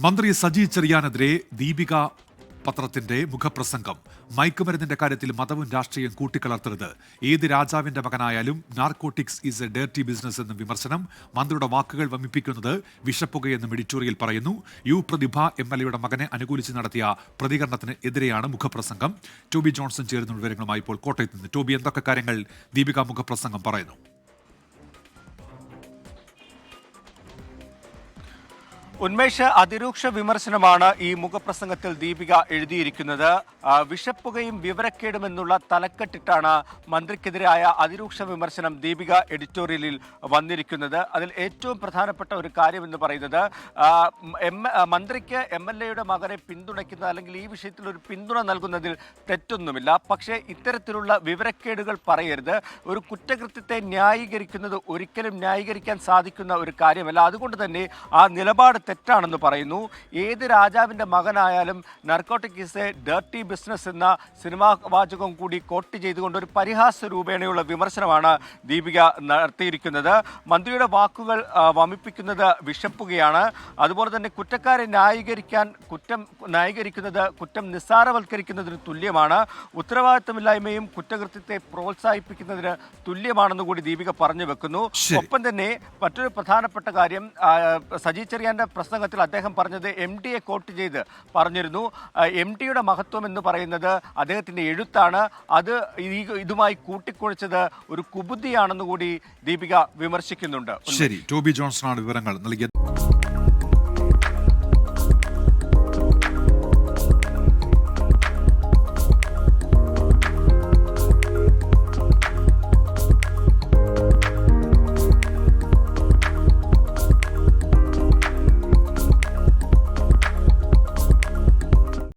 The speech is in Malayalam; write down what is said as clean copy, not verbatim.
മന്ത്രി സജി ചെറിയാനെതിരെ ദീപിക പത്രത്തിന്റെ മുഖപ്രസംഗം. മയക്കുമരുന്നിന്റെ കാര്യത്തിൽ മതവും രാഷ്ട്രീയം കൂട്ടിക്കലർത്തരുത്. ഏത് രാജാവിന്റെ മകനായാലും narcotics is a dirty business എന്നും വിമർശനം. മന്ത്രിയുടെ വാക്കുകൾ വമിപ്പിക്കുന്നത് വിഷപ്പുകയെന്നും എഡിറ്റോറിയൽ പറയുന്നു. പ്രതിഭ MLAയുടെ മകനെ അനുകൂലിച്ച് നടത്തിയ പ്രതികരണത്തിന് എതിരെയാണ് മുഖപ്രസംഗം. ടോബി ജോൺസൺ ചേരുന്ന വിവരങ്ങളുമായി ഇപ്പോൾ കോട്ടയത്ത് നിന്ന്. ടോബി, എന്തൊക്കെ കാര്യങ്ങൾ ദീപിക മുഖപ്രസംഗം പറയുന്നു? ഉന്മേഷ്, അതിരൂക്ഷ വിമർശനമാണ് ഈ മുഖപ്രസംഗത്തിൽ ദീപിക എഴുതിയിരിക്കുന്നത്. വിഷപ്പുകയും വിവരക്കേടുമെന്നുള്ള തലക്കെട്ടിട്ടാണ് മന്ത്രിക്കെതിരായ അതിരൂക്ഷ വിമർശനം ദീപിക എഡിറ്റോറിയലിൽ വന്നിരിക്കുന്നത്. അതിൽ ഏറ്റവും പ്രധാനപ്പെട്ട ഒരു കാര്യമെന്ന് പറയുന്നത് മന്ത്രിക്ക് MLAയുടെ മകനെ പിന്തുണയ്ക്കുന്ന അല്ലെങ്കിൽ ഈ വിഷയത്തിൽ ഒരു പിന്തുണ നൽകുന്നതിൽ തെറ്റൊന്നുമില്ല. പക്ഷേ ഇത്തരത്തിലുള്ള വിവരക്കേടുകൾ പറയരുത്. ഒരു കുറ്റകൃത്യത്തെ ന്യായീകരിക്കുന്നത് ഒരിക്കലും ന്യായീകരിക്കാൻ സാധിക്കുന്ന ഒരു കാര്യമല്ല. അതുകൊണ്ട് തന്നെ ആ നിലപാട് തെറ്റാണെന്ന് പറയുന്നു. ഏത് രാജാവിൻ്റെ മകനായാലും narcotic is a dirty business എന്ന സിനിമാ വാചകം കൂടി കോട്ട് ചെയ്തുകൊണ്ട് ഒരു പരിഹാസ രൂപേണയുള്ള വിമർശനമാണ് ദീപിക നടത്തിയിരിക്കുന്നത്. മന്ത്രിയുടെ വാക്കുകൾ വമിപ്പിക്കുന്നത് വിഷപ്പുകയാണ്. അതുപോലെ തന്നെ കുറ്റക്കാരെ ന്യായീകരിക്കുന്നത് കുറ്റം നിസ്സാരവൽക്കരിക്കുന്നതിന് തുല്യമാണ്. ഉത്തരവാദിത്തമില്ലായ്മയും കുറ്റകൃത്യത്തെ പ്രോത്സാഹിപ്പിക്കുന്നതിന് തുല്യമാണെന്ന് കൂടി ദീപിക പറഞ്ഞു വെക്കുന്നു. ഒപ്പം തന്നെ മറ്റൊരു പ്രധാനപ്പെട്ട കാര്യം, സജി ചെറിയാന്റെ പ്രസംഗത്തിൽ അദ്ദേഹം പറഞ്ഞത് MDയെ കോട്ട് ചെയ്ത് പറഞ്ഞിരുന്നു. MDയുടെ മഹത്വം എന്ന് പറയുന്നത് അദ്ദേഹത്തിന്റെ എഴുത്താണ്. അത് ഇതുമായി കൂട്ടിക്കുഴച്ചത് ഒരു കുബുദ്ധിയാണെന്ന് കൂടി ദീപിക വിമർശിക്കുന്നുണ്ട്. ശരി, ടോബി ജോൺസണാണ് വിവരങ്ങൾ നൽകിയത്.